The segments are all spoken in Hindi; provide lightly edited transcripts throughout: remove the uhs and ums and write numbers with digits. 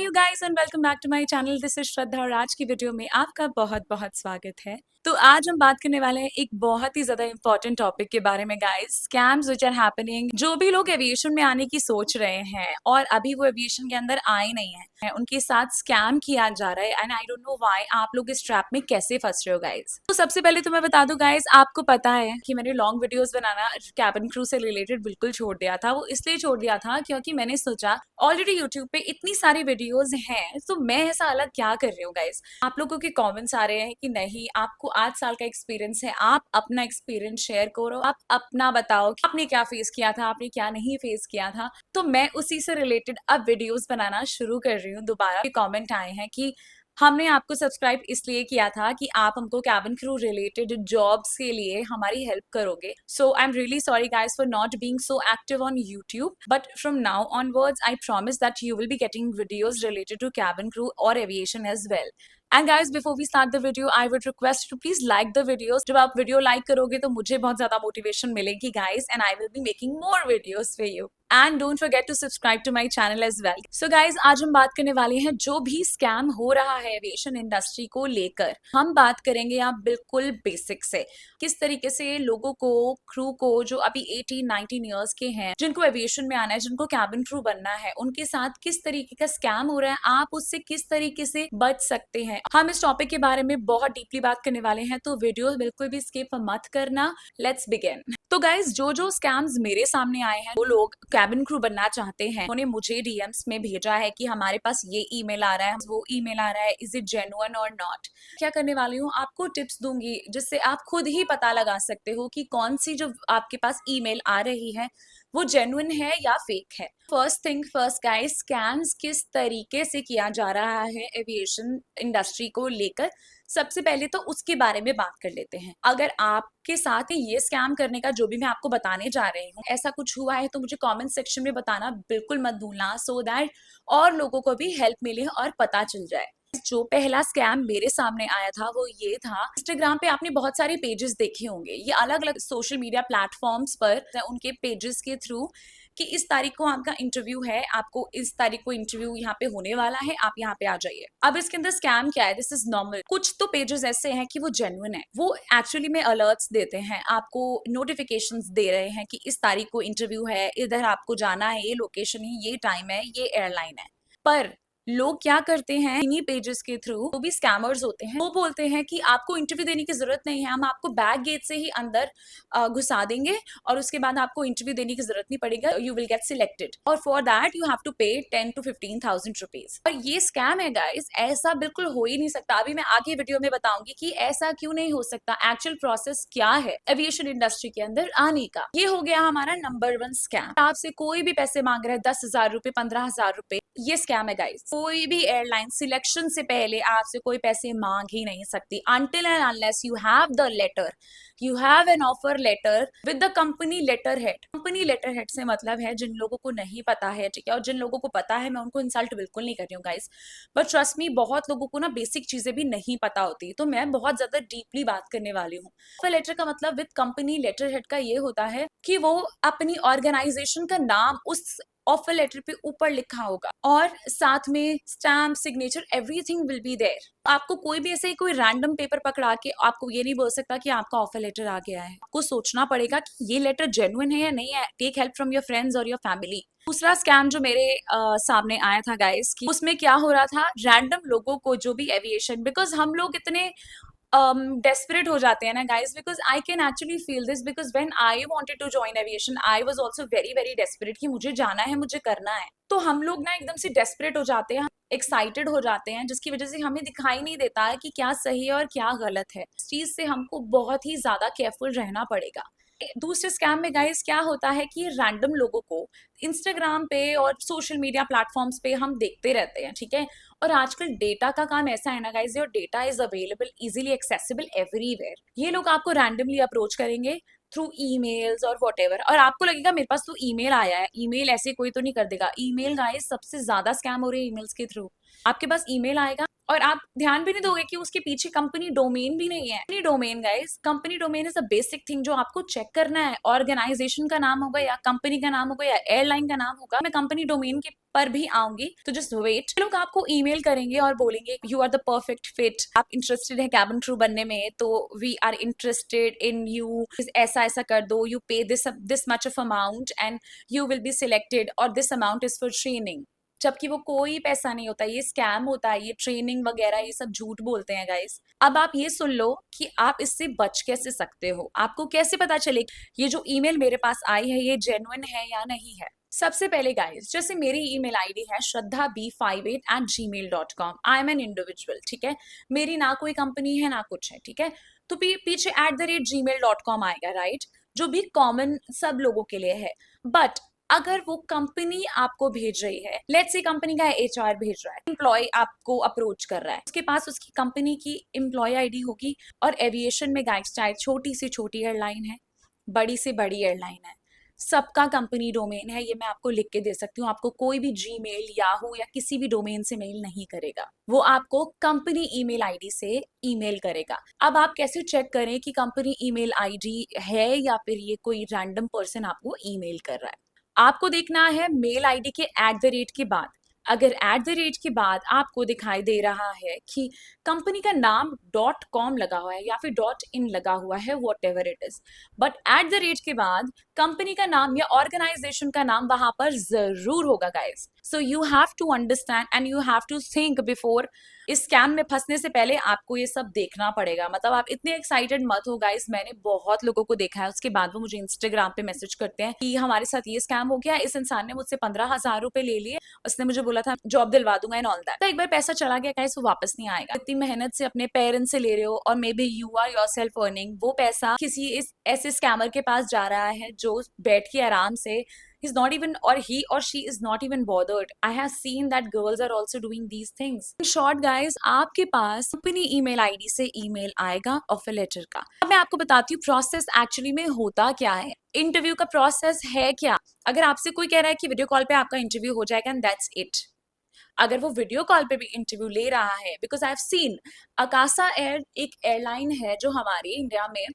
You guys and welcome back to my channel. This is Shraddha और आज की वीडियो में आपका बहुत बहुत स्वागत है। तो आज हम बात करने वाले हैं एक बहुत ही ज्यादा इंपॉर्टेंट टॉपिक के बारे में guys, scams which are happening. जो भी लोग एविएशन में आने की सोच रहे हैं और अभी वो एविएशन के अंदर आए नहीं है, उनके साथ स्कैम किया जा रहा है and I don't know why आप लोग इस ट्रैप में कैसे फंस रहे हो गाइस। तो सबसे पहले तो मैं बता दूं गाइस, आपको पता है कि मैंने लॉन्ग वीडियोस बनाना कैबिन क्रू से रिलेटेड बिल्कुल छोड़ दिया था। वो इसलिए छोड़ दिया था क्योंकि मैंने सोचा ऑलरेडी यूट्यूब पे इतनी सारी वीडियोस हैं, तो मैं ऐसा अलग क्या कर रही हूँ गाइस। आप लोगों के कमेंट्स आ रहे हैं कि नहीं, आपको 8 साल का एक्सपीरियंस है, आप अपना एक्सपीरियंस शेयर करो, आप अपना बताओ कि आपने क्या फेस किया था, आपने क्या नहीं फेस किया था। तो मैं उसी से रिलेटेड अब वीडियोस बनाना शुरू कर रही हूँ। दोबारा कमेंट आए हैं कि हमने आपको सब्सक्राइब इसलिए किया था कि आप हमको कैबिन क्रू रिलेटेड जॉब्स के लिए हमारी हेल्प करोगे। So I am really sorry guys for not being so active on YouTube, but from now onwards I promise that you will be getting videos related to cabin crew और aviation as well. And guys, before we start the video I would request to please like the videos. जब आप वीडियो लाइक करोगे तो मुझे बहुत ज्यादा मोटिवेशन मिलेगी guys, and I will be making more videos for you. And don't forget to subscribe to my channel as well. So guys, आज हम बात करने वाले हैं जो भी स्कैम हो रहा है एविएशन इंडस्ट्री को लेकर। हम बात करेंगे यहाँ बिल्कुल बेसिक से, किस तरीके से लोगों को, क्रू को, जो अभी 18-19 ईयर्स के हैं, जिनको एविएशन में आना है, जिनको कैबिन क्रू बनना है, उनके साथ किस तरीके का स्कैम हो रहा है, आप उससे किस तरीके से बच सकते हैं। हम इस टॉपिक के बारे में बहुत डीपली बात करने वाले हैं, तो वीडियो बिल्कुल भी स्किप मत करना। Let's begin. तो गाइज, जो स्कैम्स मेरे सामने आए हैं, वो लोग कैबिन क्रू बनना चाहते हैं, उन्होंने मुझे डीएम्स में भेजा है कि हमारे पास ये ईमेल आ रहा है, वो ईमेल आ रहा है, इज इट जेन्युइन और नॉट। क्या करने वाली हूँ, आपको टिप्स दूंगी जिससे आप खुद ही पता लगा सकते हो कि कौन सी जो आपके पास ईमेल आ रही है वो जेन्युइन है या फेक है। First thing first guys, scams किस तरीके से किया जा रहा है एविएशन इंडस्ट्री को लेकर, सबसे पहले तो उसके बारे में बात कर लेते हैं। अगर आपके साथ ही ये स्कैम करने का जो भी मैं आपको बताने जा रही हूँ ऐसा कुछ हुआ है तो मुझे कमेंट सेक्शन में बताना बिल्कुल मत भूलना, सो दैट और लोगों को भी हेल्प मिले और पता चल जाए। जो पहला स्कैम मेरे सामने आया था वो ये था, इंस्टाग्राम पे आपने बहुत सारे पेजेस देखे होंगे, ये अलग अलग सोशल मीडिया प्लेटफॉर्म्स पर उनके पेजेस के थ्रू कि इस तारीख को आपका इंटरव्यू है, आपको इस तारीख को इंटरव्यू यहाँ पे होने वाला है, आप यहाँ पे आ जाइए। अब इसके अंदर स्कैम क्या है, दिस इज नॉर्मल। कुछ तो पेजेस ऐसे हैं कि वो जेन्युइन है, वो एक्चुअली में अलर्ट्स देते हैं, आपको नोटिफिकेशंस दे रहे हैं कि इस तारीख को इंटरव्यू है, इधर आपको जाना है, ये लोकेशन है, ये टाइम है, ये एयरलाइन है। पर लोग क्या करते हैं, इन्हीं पेजेस के थ्रू, वो भी स्कैमर्स होते हैं, वो बोलते हैं कि आपको इंटरव्यू देने की जरूरत नहीं है, हम आपको बैक गेट से ही अंदर घुसा देंगे और उसके बाद आपको इंटरव्यू देने की जरूरत नहीं पड़ेगा, यू विल गेट सिलेक्टेड और for that you have to pay 10 to 15,000 rupees. और ये स्कैम है गाइस, ऐसा बिल्कुल हो ही नहीं सकता। अभी मैं आगे वीडियो में बताऊंगी कि ऐसा क्यों नहीं हो सकता, एक्चुअल प्रोसेस क्या है एविएशन इंडस्ट्री के अंदर आने का। ये हो गया हमारा नंबर 1 स्कैम। आपसे कोई भी पैसे मांग रहा है, 10,000 रुपए, 15,000 रुपए, ये स्कैम है गाइस। कोई भी एयरलाइन सिलेक्शन से पहले आपसे कोई पैसे मांग ही नहीं सकती until and unless you have the letter, you have an offer letter with the company letterhead। Company letterhead से मतलब है जिन लोगों को नहीं पता है, ठीक है, और जिन लोगों को पता है, मैं उनको इंसल्ट बिल्कुल नहीं कर रही हूँ गाइस, बट ट्रस्ट मी, बहुत लोगों को ना बेसिक चीजें भी नहीं पता होती, तो मैं बहुत ज्यादा डीपली बात करने वाली हूँ। ऑफर लेटर का मतलब विद कंपनी लेटर हेड का ये होता है कि वो अपनी ऑर्गेनाइजेशन का नाम उस ऑफर लेटर पे ऊपर लिखा होगा और साथ में stamp, signature, everything will be there. आपको कोई भी ऐसे कोई रैंडम पेपर पकड़ा के आपको ये नहीं बोल सकता कि आपका ऑफर लेटर आ गया है। आपको सोचना पड़ेगा कि ये लेटर जेन्युइन है या नहीं है। Take help from your friends और योर फैमिली। दूसरा स्कैम जो मेरे सामने आया था गाइस, कि उसमें क्या हो रहा था, रैंडम लोगों को जो भी एविएशन, बिकॉज हम लोग इतने desperate हो जाते हैं ना guys, because I can actually feel this, because when I wanted to join aviation I was also very very desperate कि मुझे जाना है, मुझे करना है। तो हम लोग ना एकदम से desperate हो जाते हैं, एक्साइटेड हो जाते हैं, जिसकी वजह से हमें दिखाई नहीं देता है कि क्या सही है और क्या गलत है। इस चीज से हमको बहुत ही ज्यादा केयरफुल रहना पड़ेगा। दूसरे स्कैम में गाइस क्या होता है कि रैंडम लोगों को इंस्टाग्राम पे और सोशल मीडिया प्लेटफॉर्म्स पे हम देखते रहते हैं, ठीक है, और आजकल डेटा का काम ऐसा है ना guys, your data is available, easily accessible everywhere. ये लोग आपको रैंडमली अप्रोच करेंगे थ्रू ईमेल्स और वॉटेवर, और आपको लगेगा मेरे पास तो ईमेल आया है, ईमेल ऐसे कोई तो नहीं कर देगा। ईमेल गाइस सबसे ज्यादा स्कैम हो रहे हैं ईमेल्स के थ्रू। आपके पास ईमेल आएगा और आप ध्यान भी नहीं दोगे कि उसके पीछे कंपनी डोमेन भी नहीं है। Company domain guys, company domain is a basic thing जो आपको चेक करना है। ऑर्गेनाइजेशन का नाम होगा या कंपनी का नाम होगा या एयरलाइन का नाम होगा, मैं कंपनी डोमेन के पर भी आऊंगी, तो जस्ट वेट। लोग आपको ईमेल करेंगे और बोलेंगे you are the perfect fit, आप इंटरेस्टेड है कैबिन क्रू बनने में, तो we are interested in you, ऐसा ऐसा कर दो, you pay this much of amount and you will be selected, और this amount is for training. जबकि वो कोई पैसा नहीं होता, ये स्कैम होता है, ये ट्रेनिंग वगैरह ये सब झूठ बोलते हैं गाइस। अब आप ये सुन लो कि आप इससे बच कैसे सकते हो, आपको कैसे पता चले ये जो ईमेल मेरे पास आई है ये जेन्युइन है या नहीं है। सबसे पहले गाइस, जैसे मेरी ईमेल आईडी है shraddhab58@gmail.com, I am an individual, ठीक है, मेरी ना कोई कंपनी है ना कुछ है, ठीक है, तो पीछे @gmail.com आएगा, राइट, जो भी कॉमन सब लोगों के लिए है। बट अगर वो कंपनी आपको भेज रही है, लेट्स से कंपनी का एचआर भेज रहा है, एम्प्लॉय आपको अप्रोच कर रहा है, उसके पास उसकी कंपनी की एम्प्लॉय आईडी होगी, और एविएशन में गाइस चाहे छोटी से छोटी एयरलाइन है, बड़ी से बड़ी एयरलाइन है, सबका कंपनी डोमेन है, ये मैं आपको लिख के दे सकती हूँ। आपको कोई भी जीमेल, याहू या किसी भी डोमेन से मेल नहीं करेगा, वो आपको कंपनी ईमेल आईडी से ईमेल करेगा। अब आप कैसे चेक करें कि कंपनी ईमेल आईडी है या फिर ये कोई रैंडम पर्सन आपको ईमेल कर रहा है? आपको देखना है मेल आईडी के @ के बाद, अगर @ के बाद आपको दिखाई दे रहा है कि कंपनी का नाम .com लगा हुआ है या फिर .in लगा हुआ है, what ever it is, but @ के बाद कंपनी का नाम या ऑर्गेनाइजेशन का नाम वहां पर जरूर होगा guys. So you have to understand and you have to think before. इस स्कैम में फंसने से पहले आपको ये सब देखना पड़ेगा। मतलब आप इतने एक्साइटेड मत हो गाइस, मैंने बहुत लोगों को देखा है, उसके बाद वो मुझे इंस्टाग्राम पे मैसेज करते हैं कि हमारे साथ ये स्कैम हो गया, इस इंसान ने मुझसे 15,000 रुपए ले लिए, उसने मुझे बोला था जॉब दिलवा दूंगा एंड ऑल दैट। तो एक बार पैसा चला गया गाइस, वो वापस नहीं आएगा। इतनी मेहनत से अपने पेरेंट्स से ले रहे हो और maybe you are yourself earning, वो पैसा किसी इस ऐसे स्कैमर के पास जा रहा है जो बैठ के आराम से he's not even, or he or she is not even bothered. I have seen that girls are also doing these things. In short guys, आपके पास अपनी ईमेल आईडी से ईमेल आएगा ऑफर लेटर का। अब मैं आपको बताती हूँ प्रोसेस एक्चुअली में होता क्या है, इंटरव्यू का प्रोसेस है क्या। अगर आपसे कोई कह रहा है कि वीडियो कॉल पे आपका इंटरव्यू हो जाएगा एंड दैट्स इट, अगर वो वीडियो कॉल पे भी इंटरव्यू ले रहा है, because I have seen Akasa air एक एयरलाइन है जो हमारी इंडिया में,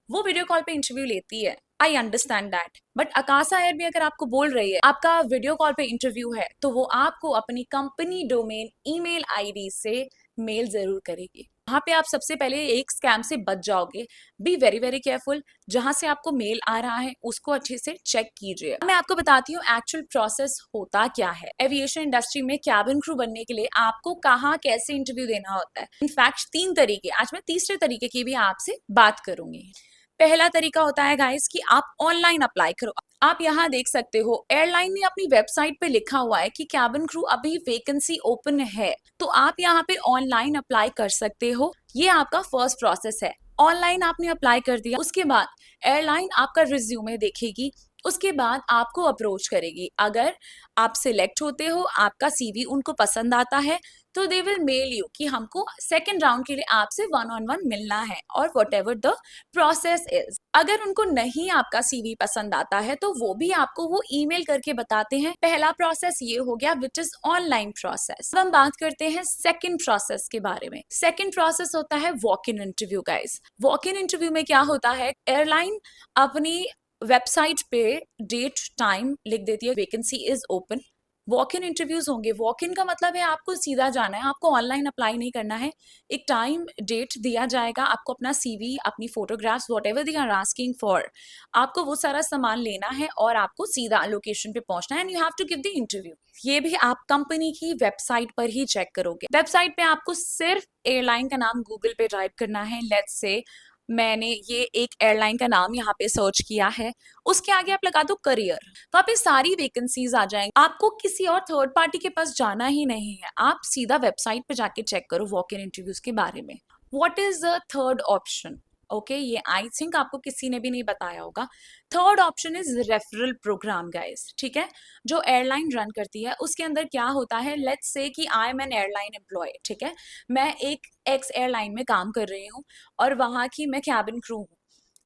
वो वीडियो कॉल पे इंटरव्यू लेती है, I understand that, but Akasa air भी अगर आपको बोल रही है आपका वीडियो कॉल पे इंटरव्यू है, तो वो आपको अपनी कंपनी डोमेन ईमेल आईडी से मेल जरूर करेगी। वहां पे आप सबसे पहले एक स्कैम से बच जाओगे। बी वेरी वेरी केयरफुल, जहां से आपको मेल आ रहा है उसको अच्छे से चेक कीजिए। मैं आपको बताती हूँ एक्चुअल प्रोसेस होता क्या है। एविएशन इंडस्ट्री में कैबिन क्रू बनने के लिए आपको कहाँ कैसे इंटरव्यू देना होता है। इनफैक्ट 3 तरीके, आज मैं तीसरे तरीके की भी आपसे बात करूंगी। पहला तरीका होता है गाइस कि आप ऑनलाइन अप्लाई करो। आप यहाँ देख सकते हो एयरलाइन ने अपनी वेबसाइट पे लिखा हुआ है कि कैबिन क्रू अभी वैकेंसी ओपन है, तो आप यहाँ पे ऑनलाइन अप्लाई कर सकते हो। ये आपका फर्स्ट प्रोसेस है। ऑनलाइन आपने अप्लाई कर दिया, उसके बाद एयरलाइन आपका रिज्यूमे देखेगी, उसके बाद आपको अप्रोच करेगी। अगर आप सिलेक्ट होते हो, आपका सीवी उनको पसंद आता है, तो दे विल मेल यू कि हमको सेकंड राउंड के लिए आपसे 1-on-1 मिलना है, और what ever the process is. अगर उनको नहीं आपका सीवी पसंद आता है तो वो भी आपको वो ईमेल करके बताते हैं। पहला प्रोसेस ये हो गया विच इज ऑनलाइन प्रोसेस। अब हम बात करते हैं सेकंड प्रोसेस के बारे में। सेकंड प्रोसेस होता है walk in interview guys. Walk in interview में क्या होता है, एयरलाइन अपनी वेबसाइट पे डेट टाइम लिख देती है, vacancy is open. Walk in interviews होंगे। वॉक इन का मतलब है आपको सीधा जाना है, आपको ऑनलाइन अप्लाई नहीं करना है। एक टाइम डेट दिया जाएगा, आपको अपना सीवी, अपनी photographs, whatever they are asking for, आपको वो सारा सामान लेना है और आपको सीधा लोकेशन पे पहुंचना है and you have to give the interview. ये भी आप कंपनी की वेबसाइट पर ही चेक करोगे। वेबसाइट पे आपको सिर्फ एयरलाइन का नाम गूगल पे टाइप करना है। लेट्स से मैंने ये एक एयरलाइन का नाम यहाँ पे सर्च किया है, उसके आगे आप लगा दो करियर, वहां पे सारी वैकेंसीज आ जाएंगी। आपको किसी और थर्ड पार्टी के पास जाना ही नहीं है, आप सीधा वेबसाइट पे जाके चेक करो वॉक इन इंटरव्यूज के बारे में। What is the third option? Okay, ये आई थिंक आपको किसी ने भी नहीं बताया होगा। Third option is referral program guys, ठीक है, जो एयरलाइन रन करती है। उसके अंदर क्या होता है, लेट्स से कि I am an airline employ, ठीक है, मैं एक एक्स एयरलाइन में काम कर रही हूँ और वहां की मैं कैबिन क्रू हूँ।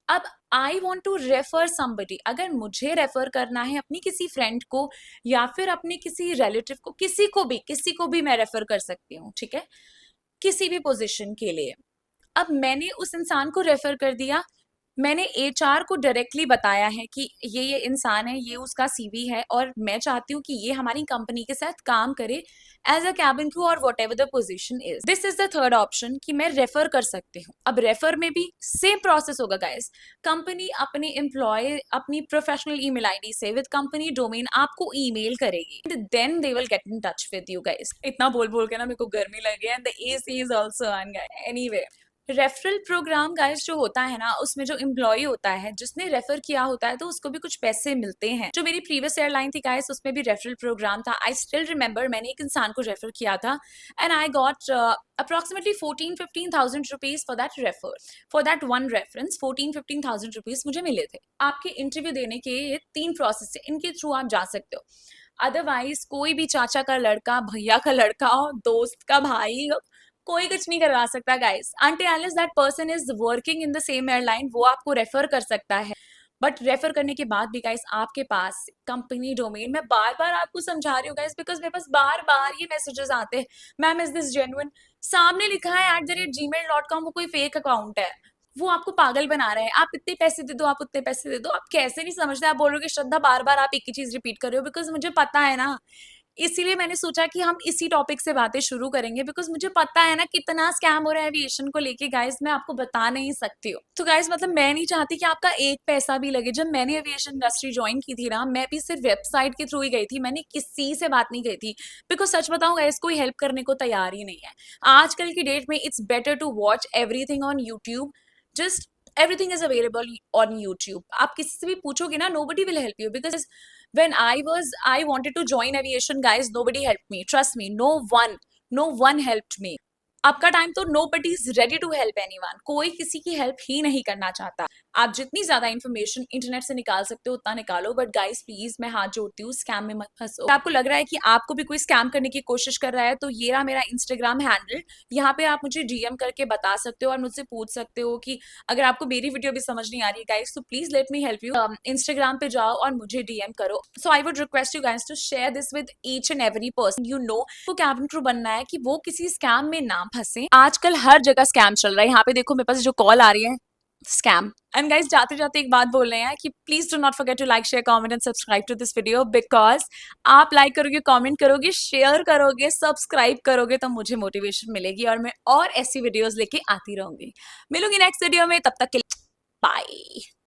अब I want to refer somebody, अगर मुझे रेफर करना है अपनी किसी फ्रेंड को या फिर अपने किसी रिलेटिव को, किसी को भी मैं रेफर कर सकती हूँ, ठीक है, किसी भी पोजीशन के लिए। अब मैंने उस इंसान को रेफर कर दिया, मैंने एचआर को डायरेक्टली बताया है कि ये इंसान है, ये उसका सीवी है और मैं चाहती हूँ कि ये हमारी कंपनी के साथ काम करे एज अ कैबिन क्रू और what ever the position is. This is the third option कि मैं रेफर कर सकती हूँ। अब रेफर में भी सेम प्रोसेस होगा गाइस। कंपनी अपने एम्प्लॉय अपनी प्रोफेशनल ईमेल आईडी से विद कंपनी डोमेन आपको ईमेल करेगी, then they will get in touch with you guys. इतना बोल बोल के ना मेरे को गर्मी लगी है, and the AC is also on guys. Anyway, referral program guys जो होता है ना, उसमें जो एम्प्लॉय होता है जिसने रेफर किया होता है तो उसको भी कुछ पैसे मिलते हैं। जो मेरी प्रीवियस एयरलाइन थी गाइस, उसमें भी रेफरल प्रोग्राम था। आई स्टिल रिमेंबर, मैंने एक इंसान को रेफर किया था and I got approximately 14-15,000 rupees for that refer, for that one reference. 14-15,000 rupees मुझे मिले थे। आपके इंटरव्यू देने के ये 3 प्रोसेस है, इनके थ्रू आप जा सकते हो। अदरवाइज कोई भी चाचा का लड़का, भैया का लड़का, दोस्त का भाई, कोई कुछ नहीं करवा सकता guys, until unless that person is working in the same airline, वो आपको रेफर कर सकता है। बट रेफर करने के बाद भी गाइस आपके पास कंपनी डोमेन, मैं बार बार आपको समझा रही हूँ गाइस, बिकॉज मेरे पास बार बार ये मैसेजेस आते हैं, मैम इज दिस जेन्युइन, सामने लिखा है @gmail.com, वो कोई फेक अकाउंट है, वो आपको पागल बना रहे हैं। आप इतने पैसे दे दो, आप उतने पैसे दे दो, आप कैसे नहीं समझते। आप बोल रहे हो कि श्रद्धा बार बार आप एक ही चीज रिपीट कर रहे हो, बिकॉज मुझे पता है ना। इसीलिए मैंने सोचा कि हम इसी टॉपिक से बातें शुरू करेंगे, बिकॉज मुझे पता है ना कितना स्कैम हो रहा है एविएशन को लेके गाइस, मैं आपको बता नहीं सकती हूँ। तो गाइस मतलब मैं नहीं चाहती कि आपका एक पैसा भी लगे। जब मैंने एविएशन इंडस्ट्री ज्वाइन की थी ना, मैं भी सिर्फ वेबसाइट के थ्रू ही गई थी, मैंने किसी से बात नहीं की थी, बिकॉज सच बताऊं गाइस, कोई हेल्प करने को तैयार ही नहीं है। आजकल की डेट में it's better to watch everything on YouTube. Just everything is available on YouTube. आप किसी से भी पूछोगे ना, nobody will help you, because when I wanted to join aviation guys, nobody helped me, trust me, no one helped me. आपका टाइम तो nobody is ready to help anyone, कोई किसी की हेल्प ही नहीं करना चाहता। आप जितनी ज्यादा इन्फॉर्मेशन इंटरनेट से निकाल सकते हो उतना निकालो, बट गाइस प्लीज मैं हाथ जोड़ती हूँ, स्कैम में मत फंसो। आपको लग रहा है कि आपको भी कोई स्कैम करने की कोशिश कर रहा है, तो ये रहा मेरा इंस्टाग्राम हैंडल, यहाँ पे आप मुझे डीएम करके बता सकते हो और मुझसे पूछ सकते हो कि अगर आपको मेरी वीडियो भी समझ नहीं आ रही है गाइस, तो please let me help you. Instagram पे जाओ और मुझे डीएम करो। So I would request you guys to share this with each and every person you know, को कैबिन क्रू बनना है कि वो किसी स्कैम में ना फंसे। आजकल हर जगह स्कैम चल रहा है, यहाँ पे देखो मेरे पास जो कॉल आ रही है, स्कैम। एंड गाइस जाते जाते एक बात बोल रहे हैं कि please do not forget to like, share, comment and subscribe to this video, because आप लाइक करोगे, कमेंट करोगे, शेयर करोगे, सब्सक्राइब करोगे तो मुझे मोटिवेशन मिलेगी और मैं और ऐसी वीडियोस लेके आती रहूंगी। मिलूंगी नेक्स्ट वीडियो में, तब तक के लिए बाय।